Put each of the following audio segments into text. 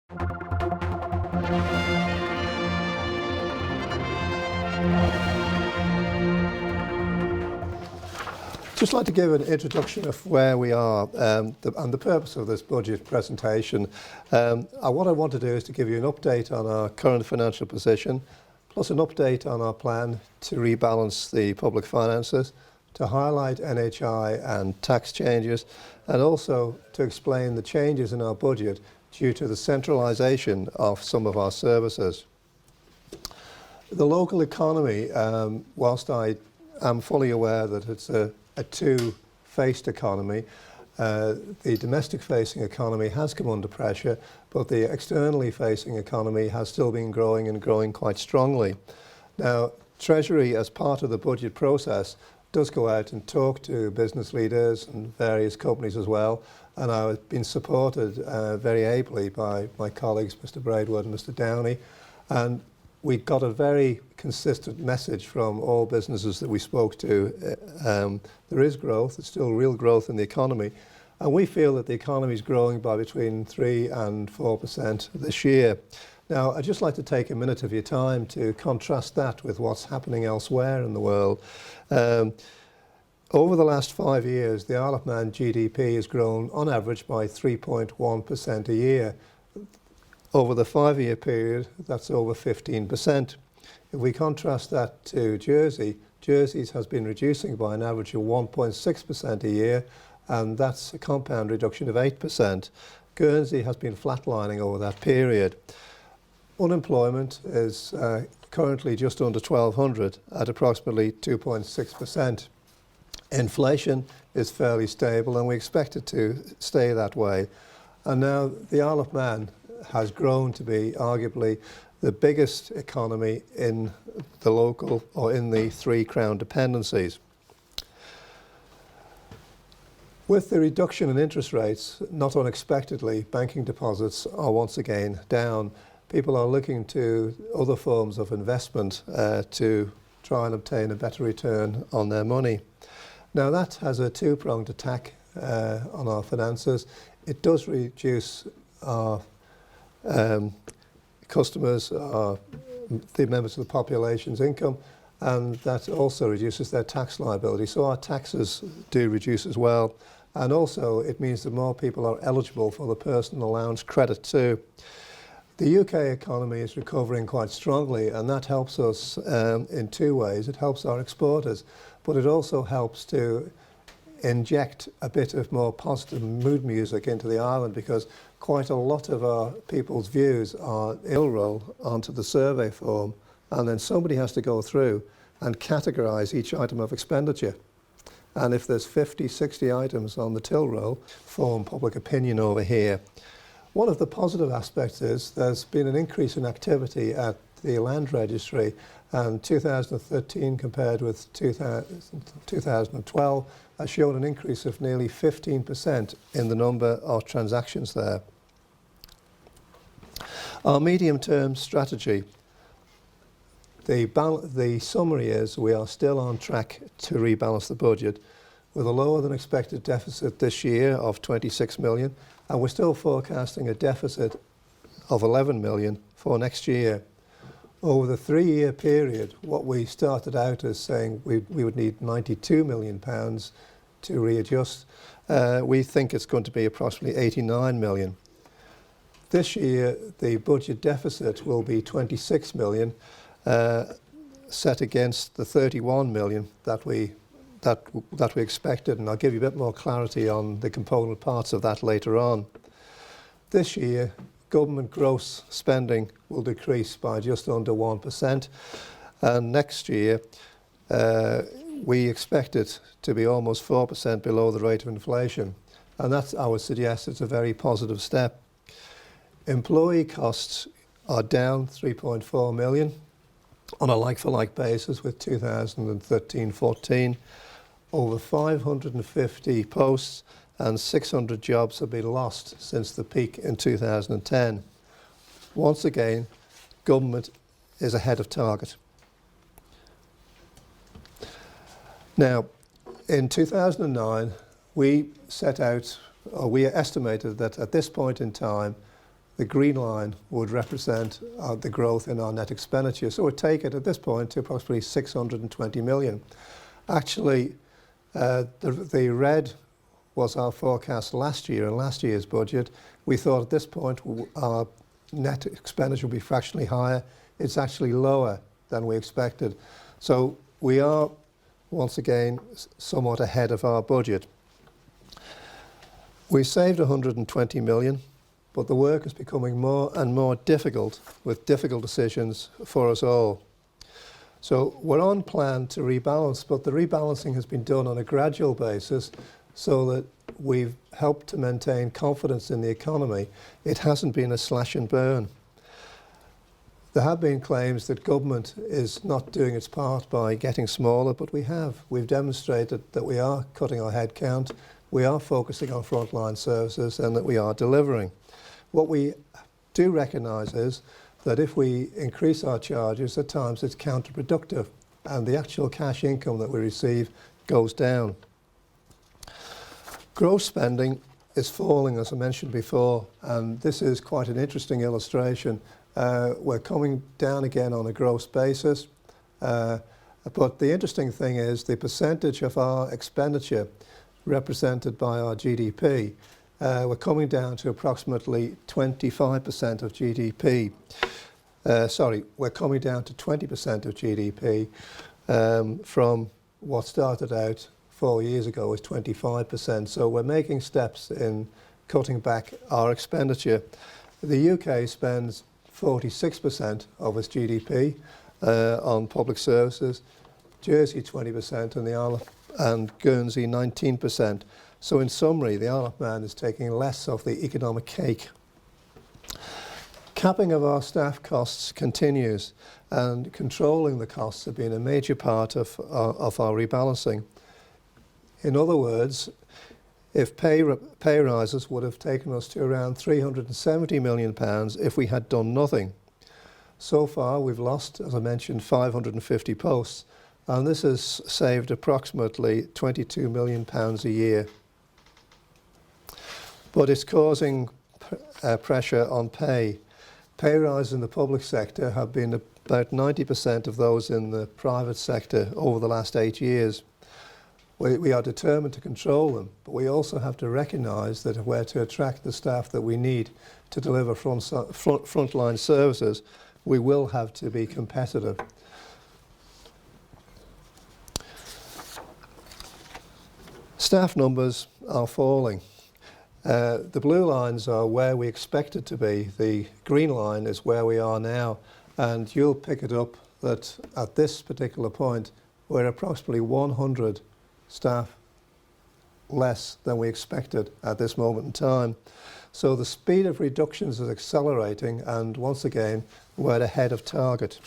Just like to give an introduction of where we are and the purpose of this budget presentation. What I want to do is to give you an update on our current financial position, plus an update on our plan to rebalance the public finances, to highlight NHI and tax changes, and also to explain the changes in our budget due to the centralisation of some of our services. The local economy, whilst I am fully aware that it's a two-faced economy, the domestic-facing economy has come under pressure, but the externally facing economy has still been growing and growing quite strongly. Now, Treasury, as part of the budget process, does go out and talk to business leaders and various companies as well, and I've been supported very ably by my colleagues, Mr. Braidwood and Mr. Downey, and we got a very consistent message from all businesses that we spoke to. There is growth, there's still real growth in the economy, and we feel that the economy is growing by between 3 and 4% this year. Now, I'd just like to take a minute of your time to contrast that with what's happening elsewhere in the world. Over the last 5 years, the Isle of Man GDP has grown on average by 3.1% a year. Over the 5-year period, that's over 15%. If we contrast that to Jersey, Jersey's has been reducing by an average of 1.6% a year, and that's a compound reduction of 8%. Guernsey has been flatlining over that period. Unemployment is currently just under 1,200 at approximately 2.6%. Inflation is fairly stable, and we expect it to stay that way. And now the Isle of Man has grown to be arguably the biggest economy in the local or in the 3 Crown dependencies. With the reduction in interest rates, not unexpectedly, banking deposits are once again down. People are looking to other forms of investment to try and obtain a better return on their money. Now that has a two-pronged attack on our finances. It does reduce our customers, the members of the population's income, and that also reduces their tax liability. So our taxes do reduce as well. And also it means that more people are eligible for the personal allowance credit too. The UK economy is recovering quite strongly, and that helps us in 2 ways. It helps our exporters, but it also helps to inject a bit of more positive mood music into the island, because quite a lot of our people's views are ill-roll onto the survey form, and then somebody has to go through and categorise each item of expenditure. And if there's 50, 60 items on the till roll, form public opinion over here. One of the positive aspects is there's been an increase in activity at the land registry, and 2013 compared with 2012 has shown an increase of nearly 15% in the number of transactions there. Our medium-term strategy. The summary is we are still on track to rebalance the budget with a lower than expected deficit this year of 26 million, and we're still forecasting a deficit of 11 million for next year. Over the 3-year period, what we started out as saying we would need 92 million pounds to readjust, we think it's going to be approximately 89 million. This year, the budget deficit will be 26 million, set against the 31 million that we expected, and I'll give you a bit more clarity on the component parts of that later on. This year, government gross spending will decrease by just under 1%, and next year we expect it to be almost 4% below the rate of inflation, and that's, I would suggest, it's a very positive step. Employee costs are down 3.4 million on a like-for-like basis with 2013-14. Over 550 posts and 600 jobs have been lost since the peak in 2010. Once again, government is ahead of target. Now, in 2009, we estimated that at this point in time, the green line would represent the growth in our net expenditure. So it would take it at this point to approximately 620 million. Actually, the red was our forecast last year in last year's budget. We thought at this point our net expenditure would be fractionally higher. It's actually lower than we expected. So we are, once again, somewhat ahead of our budget. We saved 120 million, but the work is becoming more and more difficult, with difficult decisions for us all. So we're on plan to rebalance, but the rebalancing has been done on a gradual basis so that we've helped to maintain confidence in the economy. It hasn't been a slash and burn. There have been claims that government is not doing its part by getting smaller, but we have. We've demonstrated that we are cutting our headcount, we are focusing on frontline services, and that we are delivering. What we do recognise is that if we increase our charges, at times it's counterproductive, and the actual cash income that we receive goes down. Gross spending is falling, as I mentioned before, and this is quite an interesting illustration. We're coming down again on a gross basis, but the interesting thing is the percentage of our expenditure represented by our GDP. We're coming down to approximately 25% of GDP. We're coming down to 20% of GDP from what started out 4 years ago as 25%. So we're making steps in cutting back our expenditure. The UK spends 46% of its GDP on public services, Jersey 20%, and the Isle and Guernsey 19%. So in summary, the Isle of Man is taking less of the economic cake. Capping of our staff costs continues, and controlling the costs have been a major part of our rebalancing. In other words, if pay rises would have taken us to around £370 million if we had done nothing. So far we've lost, as I mentioned, 550 posts, and this has saved approximately £22 million a year. But it's causing pressure on pay. Pay rises in the public sector have been about 90% of those in the private sector over the last 8 years. We are determined to control them, but we also have to recognise that if we're to attract the staff that we need to deliver frontline services, we will have to be competitive. Staff numbers are falling. The blue lines are where we expected to be. The green line is where we are now, and you'll pick it up that at this particular point we're approximately 100 staff less than we expected at this moment in time. So the speed of reductions is accelerating, and once again we're ahead of target.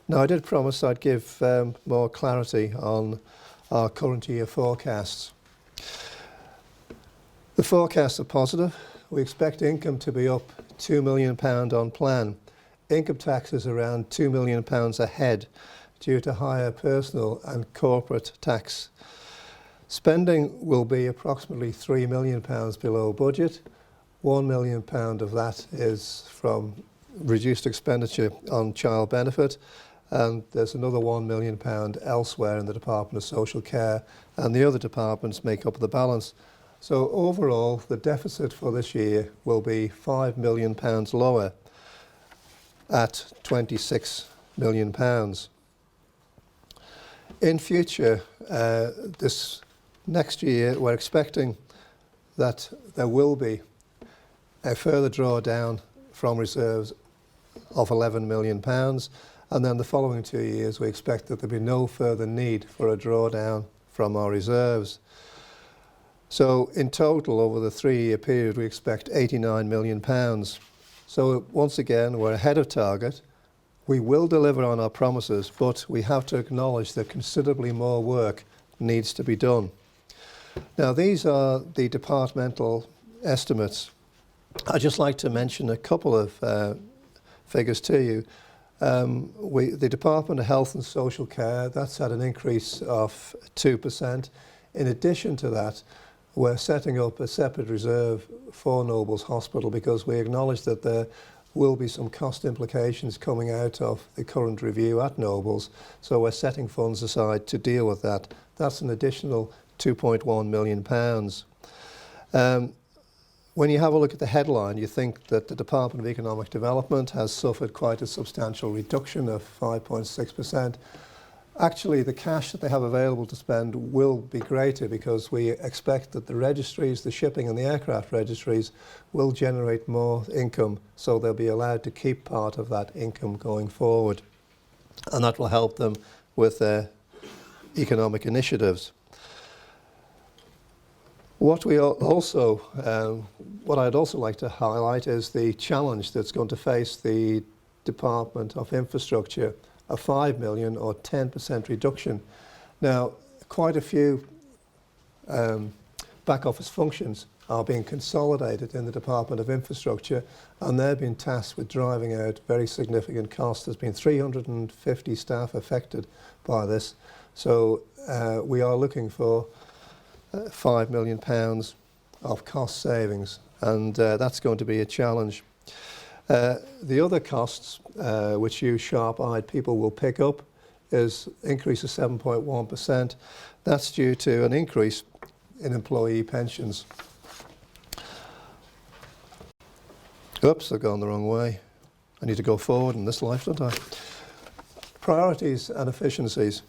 Now, I did promise I'd give more clarity on our current year forecasts. The forecasts are positive. We expect income to be up £2 million on plan. Income tax is around £2 million ahead due to higher personal and corporate tax. Spending will be approximately £3 million below budget. £1 million of that is from reduced expenditure on child benefit, and there's another £1 million elsewhere in the Department of Social Care, and the other departments make up the balance. So overall, the deficit for this year will be £5 million lower at £26 million. In future, this next year, we're expecting that there will be a further drawdown from reserves of £11 million, and then the following 2 years we expect that there'll be no further need for a drawdown from our reserves. So in total, over the 3-year period, we expect £89 million. So once again, we're ahead of target. We will deliver on our promises, but we have to acknowledge that considerably more work needs to be done. Now, these are the departmental estimates. I'd just like to mention a couple of figures to you. The Department of Health and Social Care, that's had an increase of 2%. In addition to that, we're setting up a separate reserve for Nobles Hospital because we acknowledge that there will be some cost implications coming out of the current review at Nobles. So we're setting funds aside to deal with that. That's an additional £2.1 million. When you have a look at the headline, you think that the Department of Economic Development has suffered quite a substantial reduction of 5.6%. Actually, the cash that they have available to spend will be greater because we expect that the registries, the shipping and the aircraft registries, will generate more income, so they'll be allowed to keep part of that income going forward. And that will help them with their economic initiatives. What I'd also like to highlight is the challenge that's going to face the Department of Infrastructure, a 5 million or 10% reduction. Now, quite a few back office functions are being consolidated in the Department of Infrastructure, and they're being tasked with driving out very significant costs. There's been 350 staff affected by this, so we are looking for £5 million of cost savings, and that's going to be a challenge. The other costs, which you sharp-eyed people will pick up, is increase of 7.1%. That's due to an increase in employee pensions. Oops, I've gone the wrong way. I need to go forward in this life, don't I? Priorities and efficiencies.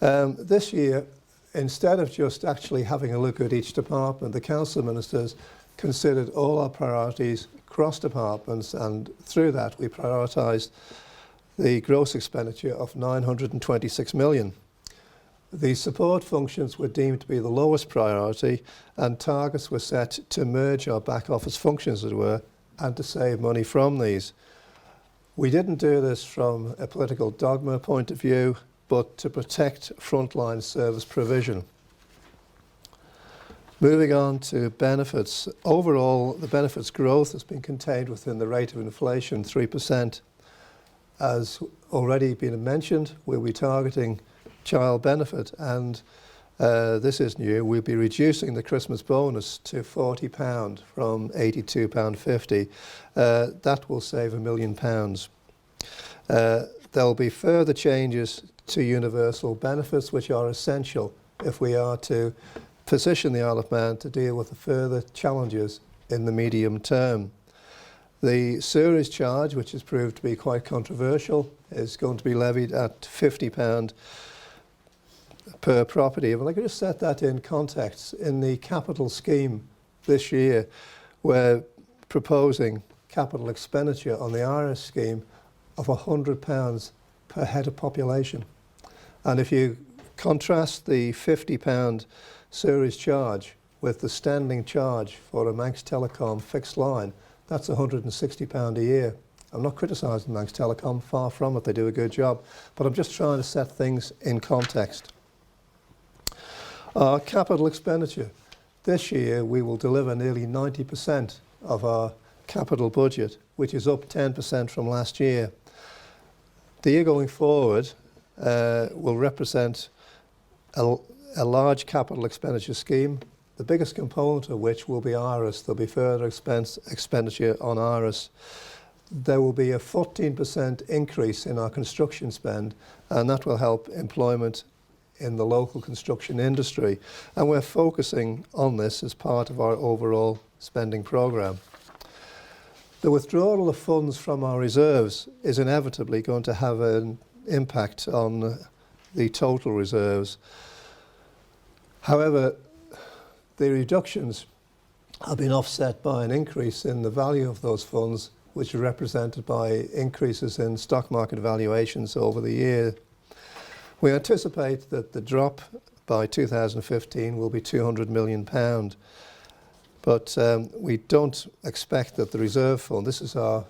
This year, instead of just actually having a look at each department, the Council of Ministers considered all our priorities cross departments, and through that we prioritised the gross expenditure of 926 million. The support functions were deemed to be the lowest priority, and targets were set to merge our back office functions, as it were, and to save money from these. We didn't do this from a political dogma point of view, but to protect frontline service provision. Moving on to benefits. Overall, the benefits growth has been contained within the rate of inflation, 3%. As already been mentioned, we'll be targeting child benefit, and this is new. We'll be reducing the Christmas bonus to £40 from £82.50. That will save £1 million. There'll be further changes to universal benefits, which are essential if we are to position the Isle of Man to deal with the further challenges in the medium term. The sewerage charge, which has proved to be quite controversial, is going to be levied at £50 per property. If I could just set that in context, in the capital scheme this year, we're proposing capital expenditure on the IRIS scheme of £100 per head of population. And if you contrast the £50 sewerage charge with the standing charge for a Manx Telecom fixed line, that's £160 a year. I'm not criticising Manx Telecom, far from it, they do a good job, but I'm just trying to set things in context. Our capital expenditure. This year we will deliver nearly 90% of our capital budget, which is up 10% from last year. The year going forward will represent a large capital expenditure scheme, the biggest component of which will be IRIS. There'll be further expenditure on IRIS. There will be a 14% increase in our construction spend, and that will help employment in the local construction industry. And we're focusing on this as part of our overall spending programme. The withdrawal of funds from our reserves is inevitably going to have an impact on the total reserves. However, the reductions have been offset by an increase in the value of those funds, which are represented by increases in stock market valuations over the year. We anticipate that the drop by 2015 will be £200 million. But we don't expect that the reserve fund, this is our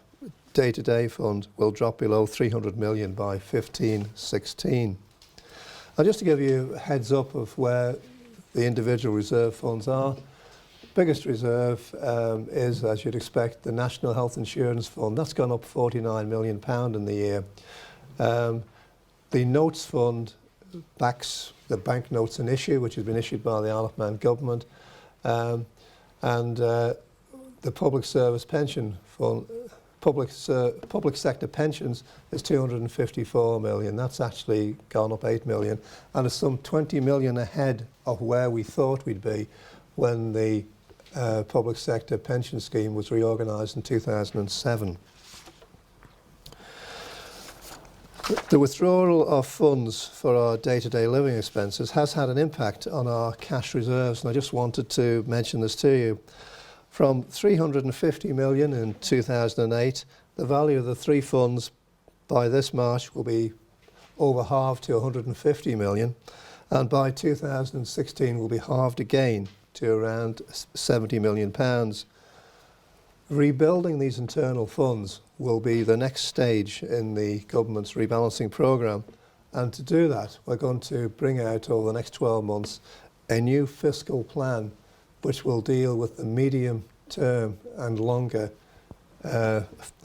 day-to-day fund, will drop below 300 million by 15-16. Now, just to give you a heads up of where the individual reserve funds are, biggest reserve is, as you'd expect, the National Health Insurance Fund. That's gone up £49 million in the year. The Notes Fund backs the banknotes in issue, which has been issued by the Isle of Man government. and the public service pension fund, public sector pensions is 254 million. That's actually gone up 8 million, and it's some 20 million ahead of where we thought we'd be when the public sector pension scheme was reorganised in 2007. The withdrawal of funds for our day-to-day living expenses has had an impact on our cash reserves, and I just wanted to mention this to you. From 350 million in 2008, the value of the three funds by this March will be over halved to 150 million, and by 2016 will be halved again to around 70 million pounds. Rebuilding these internal funds will be the next stage in the government's rebalancing programme, and to do that we're going to bring out over the next 12 months a new fiscal plan which will deal with the medium term and longer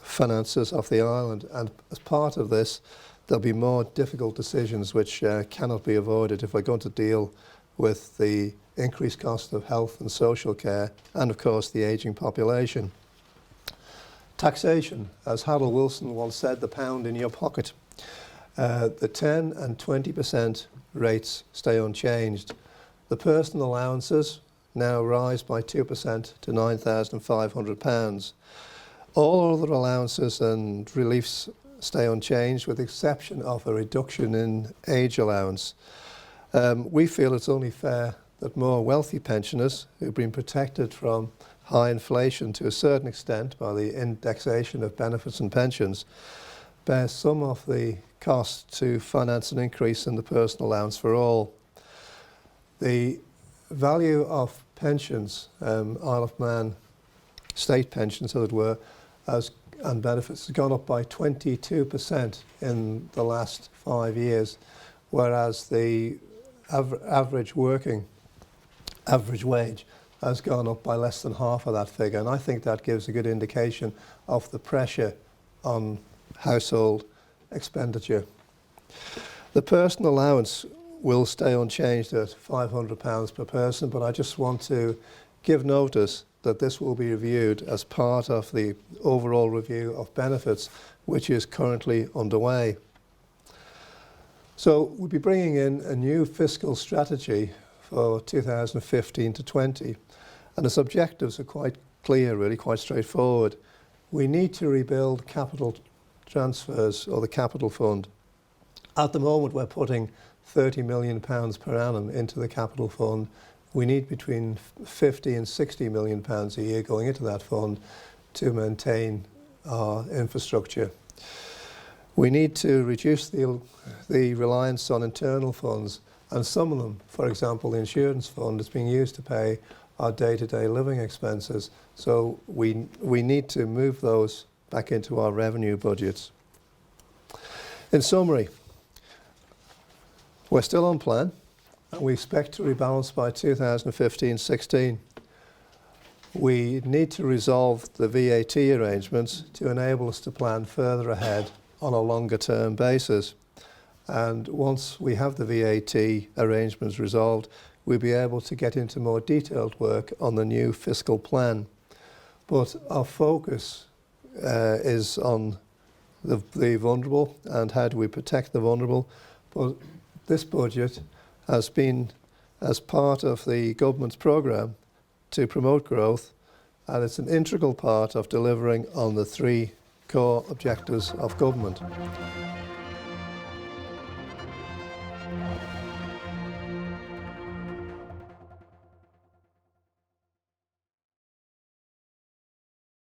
finances of the island, and as part of this there'll be more difficult decisions which cannot be avoided if we're going to deal with the increased cost of health and social care and of course the ageing population. Taxation, as Harold Wilson once said, the pound in your pocket. The 10 and 20% rates stay unchanged. The personal allowances now rise by 2% to £9,500. All other allowances and reliefs stay unchanged with the exception of a reduction in age allowance. We feel it's only fair that more wealthy pensioners who've been protected from high inflation to a certain extent by the indexation of benefits and pensions bear some of the cost to finance an increase in the personal allowance for all. The value of pensions, Isle of Man state pensions as it were, and benefits has gone up by 22% in the last 5 years, whereas the average wage has gone up by less than half of that figure, and I think that gives a good indication of the pressure on household expenditure. The personal allowance will stay unchanged at £500 per person, but I just want to give notice that this will be reviewed as part of the overall review of benefits which is currently underway. So we'll be bringing in a new fiscal strategy for 2015 to 20. And its objectives are quite clear, really, quite straightforward. We need to rebuild capital transfers, or the capital fund. At the moment, we're putting £30 million per annum into the capital fund. We need between 50 and 60 million pounds a year going into that fund to maintain our infrastructure. We need to reduce the reliance on internal funds, and some of them, for example, the insurance fund, is being used to pay our day-to-day living expenses. So we need to move those back into our revenue budgets. In summary, we're still on plan, and we expect to rebalance by 2015-16. We need to resolve the VAT arrangements to enable us to plan further ahead on a longer-term basis. And once we have the VAT arrangements resolved, we'll be able to get into more detailed work on the new fiscal plan. But our focus is on the vulnerable and how do we protect the vulnerable. But this budget has been as part of the government's programme to promote growth, and it's an integral part of delivering on the three core objectives of government.